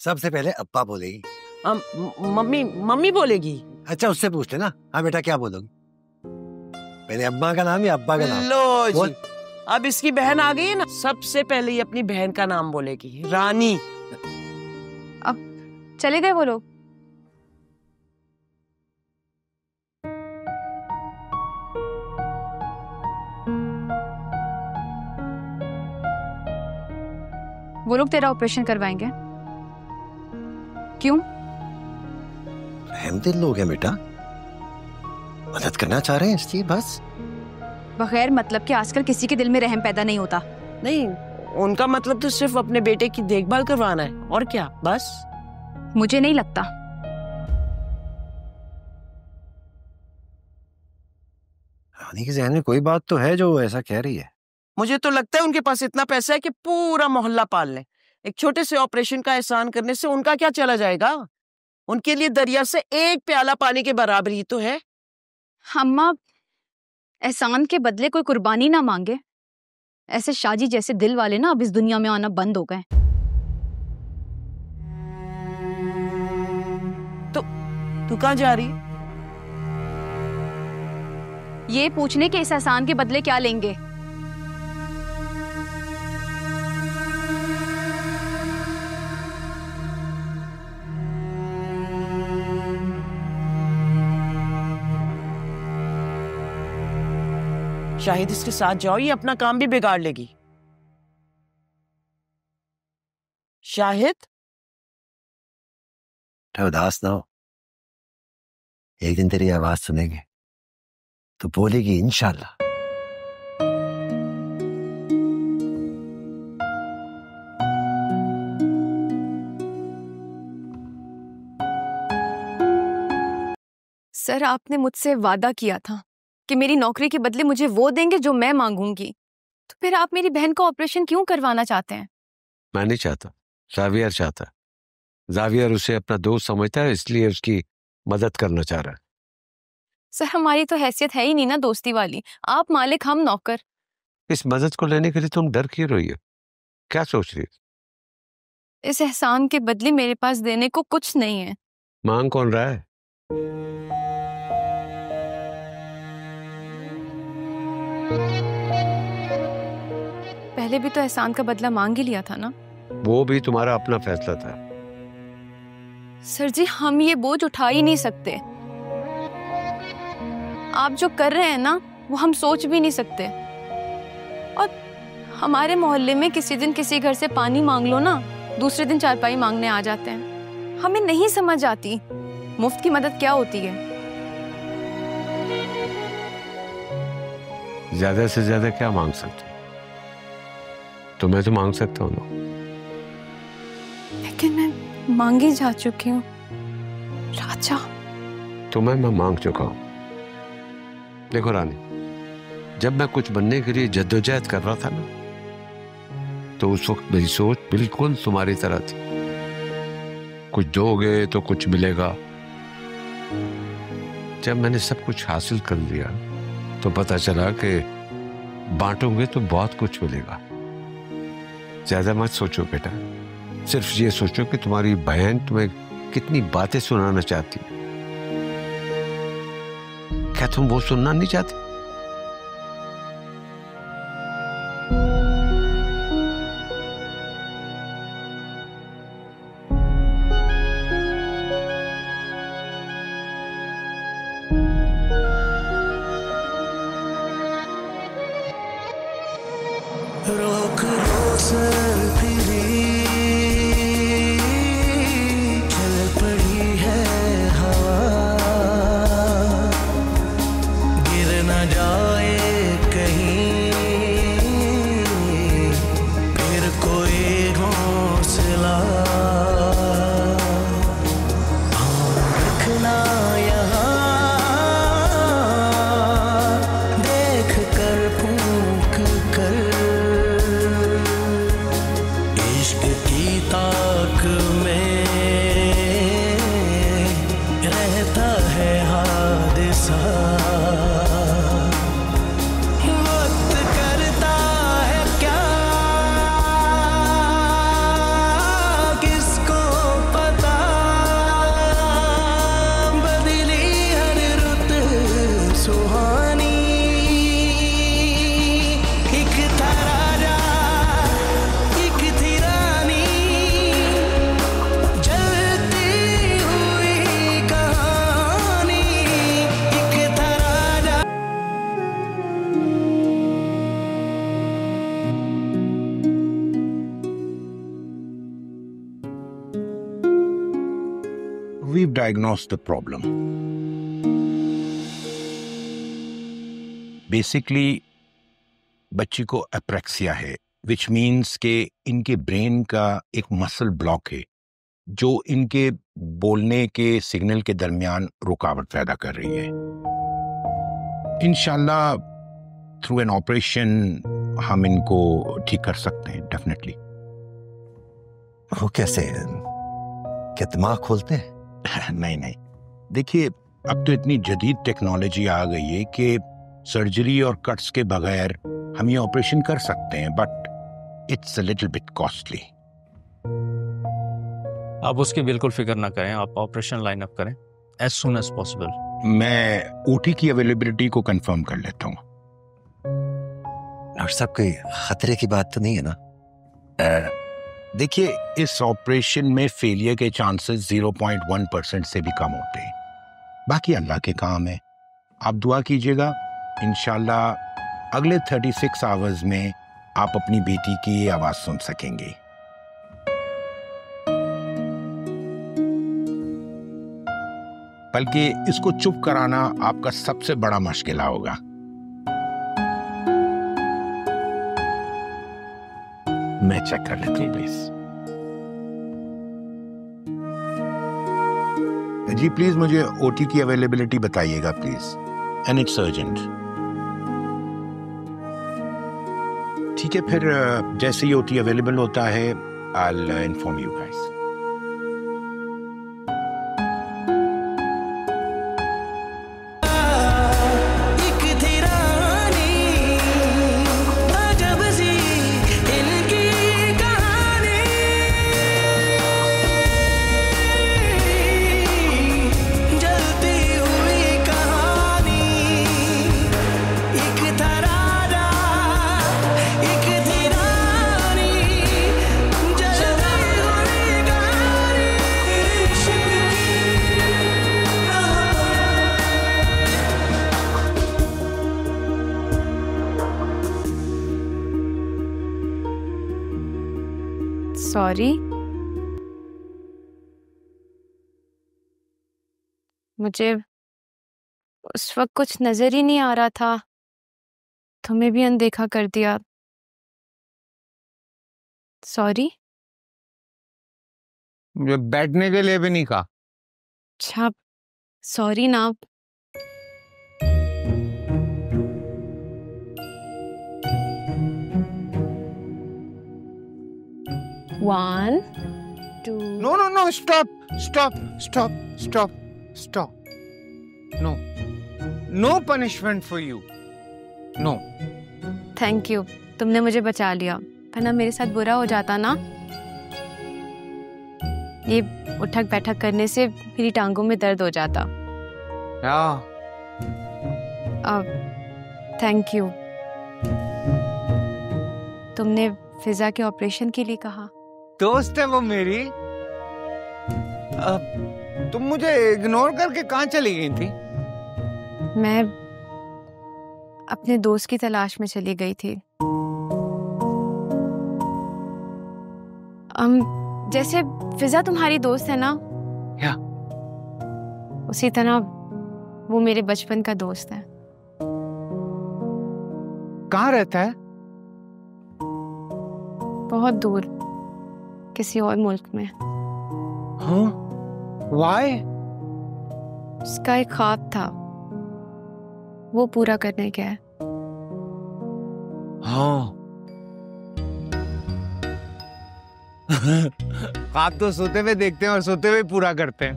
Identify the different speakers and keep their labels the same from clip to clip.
Speaker 1: सबसे पहले अब्बा बोलेगी।
Speaker 2: मम्मी बोलेगी।
Speaker 1: अच्छा उससे पूछ लेना। हाँ बेटा क्या बोलोगी? पहले अम्मा का नाम या अब्बा का नाम?
Speaker 2: लो जी, अब इसकी बहन आ गई है ना, सबसे पहले ये अपनी बहन का नाम बोलेगी, रानी।
Speaker 3: अब चले गए वो लोग? वो लोग तेरा ऑपरेशन करवाएंगे? क्यों?
Speaker 1: रहमदिल लोग हैं बेटा, मदद करना चाह रहे हैं इसलिए बस।
Speaker 3: बगैर मतलब के आजकल किसी के दिल में रहम पैदा नहीं होता।
Speaker 2: नहीं, उनका मतलब तो सिर्फ अपने बेटे की देखभाल करवाना है, और क्या, बस।
Speaker 3: मुझे नहीं लगता।
Speaker 1: रानी के जहन में कोई बात तो है जो ऐसा कह रही है।
Speaker 2: मुझे तो लगता है उनके पास इतना पैसा है कि पूरा मोहल्ला पाल ले। एक छोटे से ऑपरेशन का एहसान करने से उनका क्या चला जाएगा? उनके लिए दरिया से एक प्याला पानी के बराबर ही तो है।
Speaker 3: अम्मा, एहसान के बदले कोई कुर्बानी ना मांगे। ऐसे शाजी जैसे दिल वाले ना अब इस दुनिया में आना बंद हो गए।
Speaker 2: तो तू कहाँ जा रही है?
Speaker 3: ये पूछने के इस एहसान के बदले क्या लेंगे?
Speaker 2: शाहिद इसके साथ जाओ, ये अपना काम भी बिगाड़ लेगी। शाहिद
Speaker 1: उदास ना हो, एक दिन तेरी आवाज सुनेंगे तो बोलेगी इंशाल्लाह।
Speaker 3: सर, आपने मुझसे वादा किया था कि मेरी नौकरी के बदले मुझे वो देंगे जो मैं मांगूंगी, तो फिर आप मेरी बहन का ऑपरेशन क्यों करवाना चाहते हैं?
Speaker 4: मैं नहीं चाहता, जावियर चाहता है। जावियर उसे अपना दोस्त समझता है, इसलिए उसकी मदद करना चाह रहा है।
Speaker 3: सर, हमारी तो हैसियत है ही नहीं ना दोस्ती वाली। आप मालिक, हम नौकर।
Speaker 4: इस मदद को लेने के लिए तुम डर क्यों रही हो? क्या सोच रही हो?
Speaker 3: इस एहसान के बदले मेरे पास देने को कुछ नहीं है।
Speaker 4: मांग कौन रहा है?
Speaker 3: पहले भी तो एहसान का बदला मांग ही लिया था ना।
Speaker 4: वो भी तुम्हारा अपना फैसला था।
Speaker 3: सर जी, हम ये बोझ उठा ही नहीं सकते। आप जो कर रहे हैं ना, वो हम सोच भी नहीं सकते। और हमारे मोहल्ले में किसी दिन किसी घर से पानी मांग लो ना, दूसरे दिन चारपाई मांगने आ जाते हैं। हमें नहीं समझ आती मुफ्त की मदद क्या होती है।
Speaker 4: ज्यादा से ज्यादा क्या मांग सकते? तो मैं तो मांग सकता हूँ ना।
Speaker 3: लेकिन मैं मांगी जा चुकी हूँ राजा।
Speaker 4: तुम्हें मैं मांग चुका हूँ। देखो रानी, जब मैं कुछ बनने के लिए जद्दोजहद कर रहा था ना, तो उस वक्त मेरी सोच बिल्कुल तुम्हारी तरह थी। कुछ दोगे तो कुछ मिलेगा। जब मैंने सब कुछ हासिल कर लिया तो पता चला कि बांटोगे तो बहुत कुछ मिलेगा। ज्यादा मत सोचो बेटा, सिर्फ ये सोचो कि तुम्हारी बहन तुम्हें कितनी बातें सुनाना चाहती है। क्या तुम वो सुनना नहीं चाहते?
Speaker 5: रोक लो सर फिरी, चल पड़ी है हवा, गिर ना
Speaker 6: we've diagnosed the problem. Basically, बच्ची को एप्रेक्सिया है, which means के इनके ब्रेन का एक मसल ब्लॉक है जो इनके बोलने के सिग्नल के दरमियान रुकावट पैदा कर रही है। इंशाल्लाह थ्रू एन ऑपरेशन हम इनको ठीक कर सकते हैं, डेफिनेटली।
Speaker 1: वो कैसे? क्या दिमाग खोलते हैं?
Speaker 6: नहीं, देखिए अब तो इतनी जदीद टेक्नोलॉजी आ गई है कि सर्जरी और कट्स के बगैर हम ये ऑपरेशन कर सकते हैं, but it's a little bit costly.
Speaker 7: आप उसकी बिल्कुल फिक्र ना करें, आप ऑपरेशन लाइन अप करें एज सून एज पॉसिबल।
Speaker 6: मैं ओटी की अवेलेबिलिटी को कंफर्म कर लेता हूँ।
Speaker 1: डॉक्टर साहब, कोई खतरे की बात तो नहीं है ना?
Speaker 6: देखिए, इस ऑपरेशन में फेलियर के चांसेस 0.1% से भी कम होते हैं। बाकी अल्लाह के काम है, आप दुआ कीजिएगा। इंशाल्लाह अगले 36 आवर्स में आप अपनी बेटी की आवाज सुन सकेंगे। बल्कि इसको चुप कराना आपका सबसे बड़ा मुश्किल होगा। मैं चेक कर लेता हूँ प्लीज। जी प्लीज मुझे ओटी की अवेलेबिलिटी बताइएगा प्लीज, एंड इट्स अर्जेंट। ठीक है, फिर जैसे ही ओटी अवेलेबल होता है I will inform you guys.
Speaker 3: Sorry, मुझे उस वक्त कुछ नजर ही नहीं आ रहा था, तुम्हें भी अनदेखा कर दिया। सॉरी।
Speaker 8: बैठने के लिए भी नहीं कहा।
Speaker 3: अच्छा, सॉरी ना। One, two.
Speaker 8: No, stop. No punishment for you. No.
Speaker 3: Thank you, तुमने मुझे बचा लिया, वरना मेरे साथ बुरा हो जाता ना। ये उठक बैठक करने से मेरी टांगों में दर्द हो जाता। Thank you. तुमने फिजा के ऑपरेशन के लिए कहा।
Speaker 8: दोस्त है वो मेरी। तुम मुझे इग्नोर करके कहाँ चली गई थी?
Speaker 3: मैं अपने दोस्त की तलाश में चली गई थी। जैसे फिजा तुम्हारी दोस्त है ना,
Speaker 8: या
Speaker 3: उसी तरह वो मेरे बचपन का दोस्त है।
Speaker 8: कहाँ रहता है?
Speaker 3: बहुत दूर, किसी और मुल्क में।
Speaker 8: हाँ? Why?
Speaker 3: उसका एक ख्वाब था, वो पूरा करने गया है।
Speaker 8: हाँ। ख्वाब तो सोते हुए देखते हैं और सोते हुए पूरा करते हैं।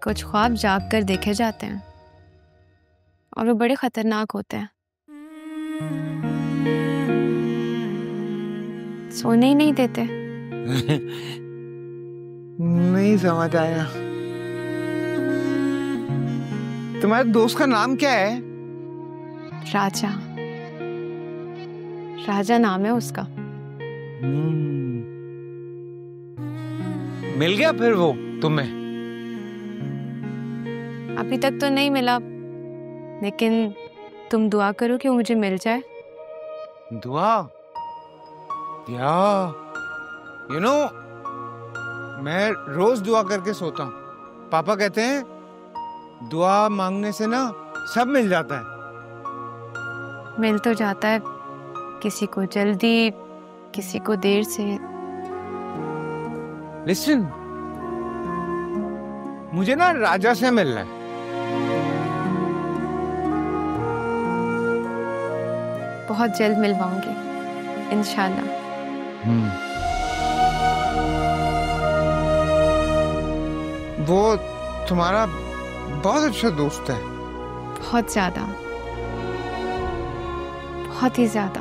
Speaker 3: कुछ ख्वाब जाग कर देखे जाते हैं और वो बड़े खतरनाक होते हैं। सोने ही नहीं देते।
Speaker 8: नहीं समझ आया। तुम्हारे दोस्त का नाम क्या है?
Speaker 3: राजा। राजा नाम है उसका।
Speaker 8: मिल गया फिर वो तुम्हें?
Speaker 3: अभी तक तो नहीं मिला, लेकिन तुम दुआ करो कि वो मुझे मिल जाए।
Speaker 8: दुआ? या, मैं रोज दुआ करके सोता हूँ। पापा कहते हैं दुआ मांगने से ना सब मिल जाता है।
Speaker 3: मिल तो जाता है, किसी को जल्दी, किसी को देर से।
Speaker 8: लिसन, मुझे ना राजा से मिलना है।
Speaker 3: बहुत जल्द मिलवाऊंगी इंशाल्लाह।
Speaker 8: वो तुम्हारा बहुत अच्छा दोस्त है।
Speaker 3: बहुत ज्यादा, बहुत ही ज्यादा।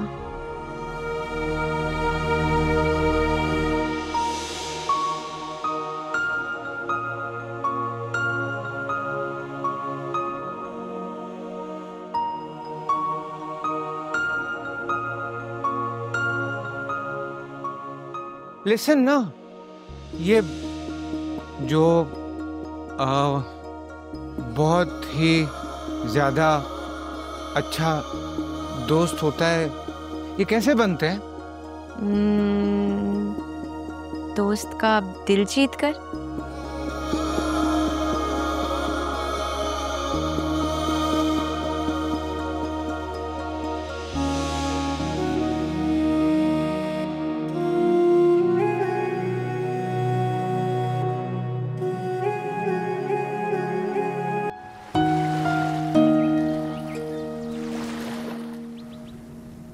Speaker 8: लिसन ना, ये जो बहुत ही ज्यादा अच्छा दोस्त होता है, ये कैसे बनते हैं?
Speaker 3: दोस्त का दिल जीत कर।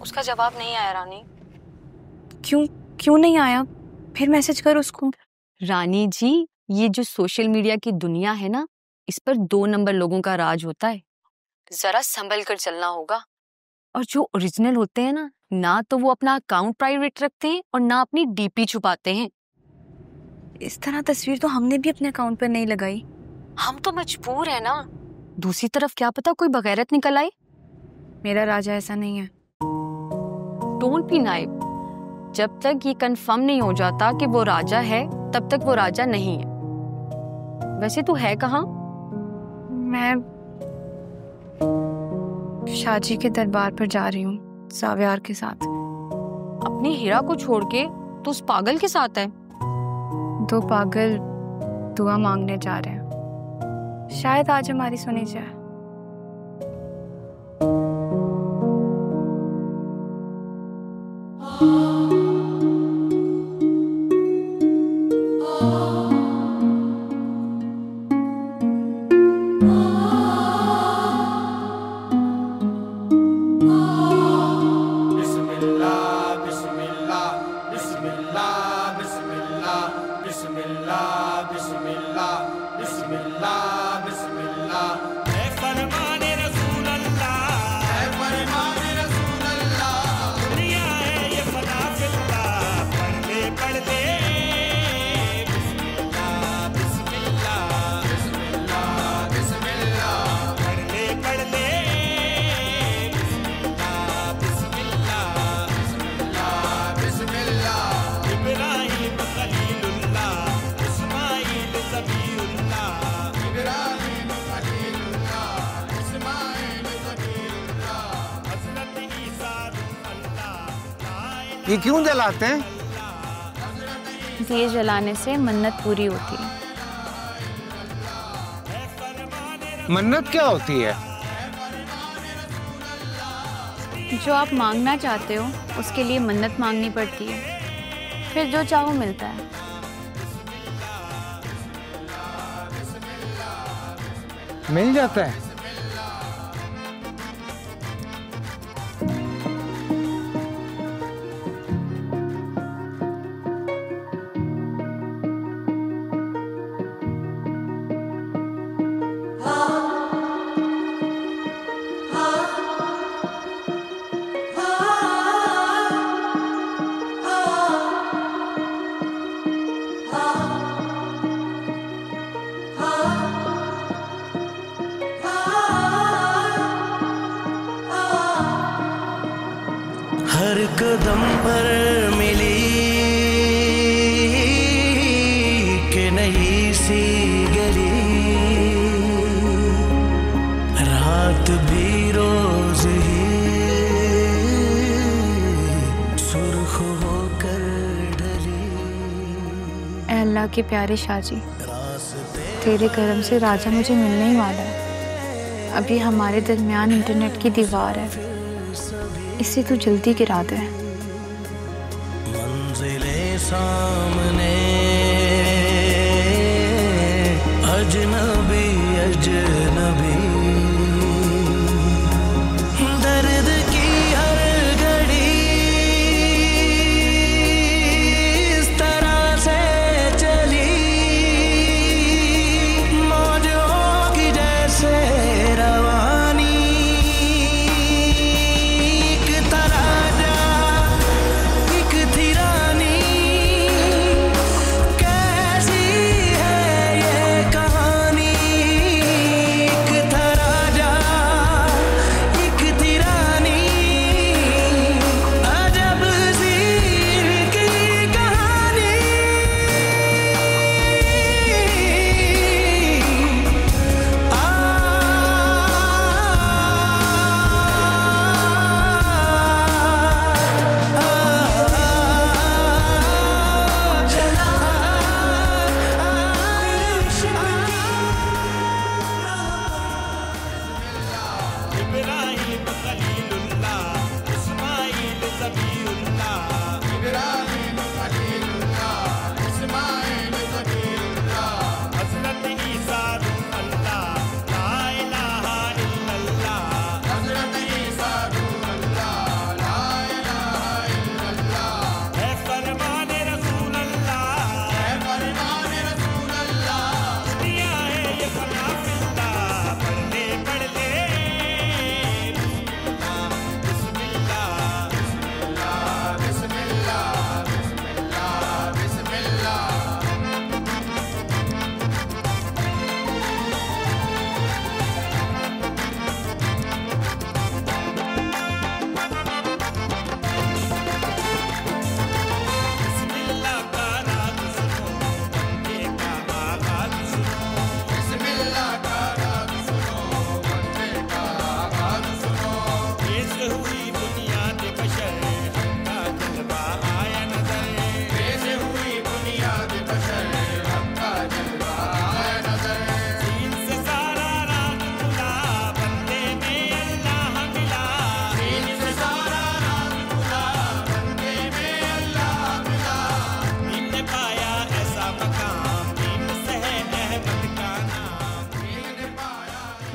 Speaker 9: उसका जवाब नहीं आया रानी।
Speaker 3: क्यों नहीं आया? फिर मैसेज कर उसको। रानी जी, ये जो सोशल मीडिया की दुनिया है ना, इस पर 2 नंबर लोगों का राज होता है। जरा संभल कर चलना होगा। और जो ओरिजिनल होते हैं ना तो वो अपना अकाउंट प्राइवेट रखते हैं और ना अपनी डीपी छुपाते हैं। इस तरह तस्वीर तो हमने भी अपने अकाउंट पर नहीं लगाई। हम तो मजबूर है ना। दूसरी तरफ क्या पता कोई बगैरत निकल आए। मेरा राजा ऐसा नहीं है। Don't be naive. जब तक ये कंफर्म नहीं हो जाता कि वो राजा है, तब तक वो राजा नहीं है। वैसे तू है कहाँ? मैं शाहजी के दरबार पर जा रही हूँ, साव्यार के साथ। अपनी हीरा को छोड़ के तू उस पागल के साथ है? 2 पागल दुआ मांगने जा रहे हैं। शायद आज हमारी सुनी जाए।
Speaker 8: ये क्यों जलाते हैं?
Speaker 3: दिए जलाने से मन्नत पूरी होती है।
Speaker 8: मन्नत क्या होती है?
Speaker 3: जो आप मांगना चाहते हो उसके लिए मन्नत मांगनी पड़ती है, फिर जो चाहो मिलता है।
Speaker 8: मिल जाता है?
Speaker 5: हर कदम पर मिली के नई सी गली, रात भी रोज ही सुर्ख होकर ढली।
Speaker 3: ऐ अल्लाह के प्यारे शाहजी, तेरे करम से राजा मुझे मिलने ही वाला है। अभी हमारे दरमियान इंटरनेट की दीवार है, इसे तू जल्दी गिरा दे।
Speaker 5: मंजिले सामने अजनबी अजनबी, दर्द की हर घड़ी इस तरह से चली, मौजों की जैसे रवानी, एक तराजा एक थी रानी, कैसी है ये कहानी, एक तराजा एक थी रानी, अजब सी इनकी कहानी।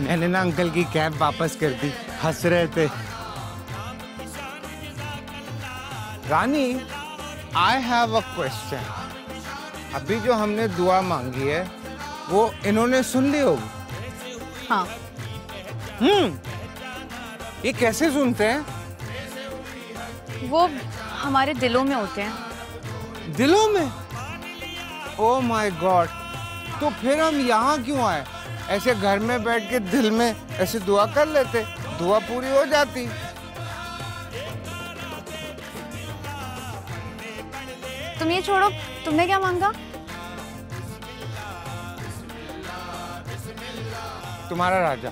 Speaker 8: मैंने ना अंकल की कैब वापस कर दी, हंस रहे थे। रानी, आई हैव अ क्वेश्चन। अभी जो हमने दुआ मांगी है वो इन्होंने सुन ली होगी।
Speaker 3: हाँ।
Speaker 8: ये कैसे सुनते हैं?
Speaker 3: वो हमारे दिलों में होते हैं।
Speaker 8: दिलों में? ओह माय गॉड, तो फिर हम यहाँ क्यों आए? ऐसे घर में बैठ के दिल में ऐसे दुआ कर लेते, दुआ पूरी हो जाती।
Speaker 3: तुम ये छोड़ो, तुमने क्या मांगा?
Speaker 8: तुम्हारा राजा।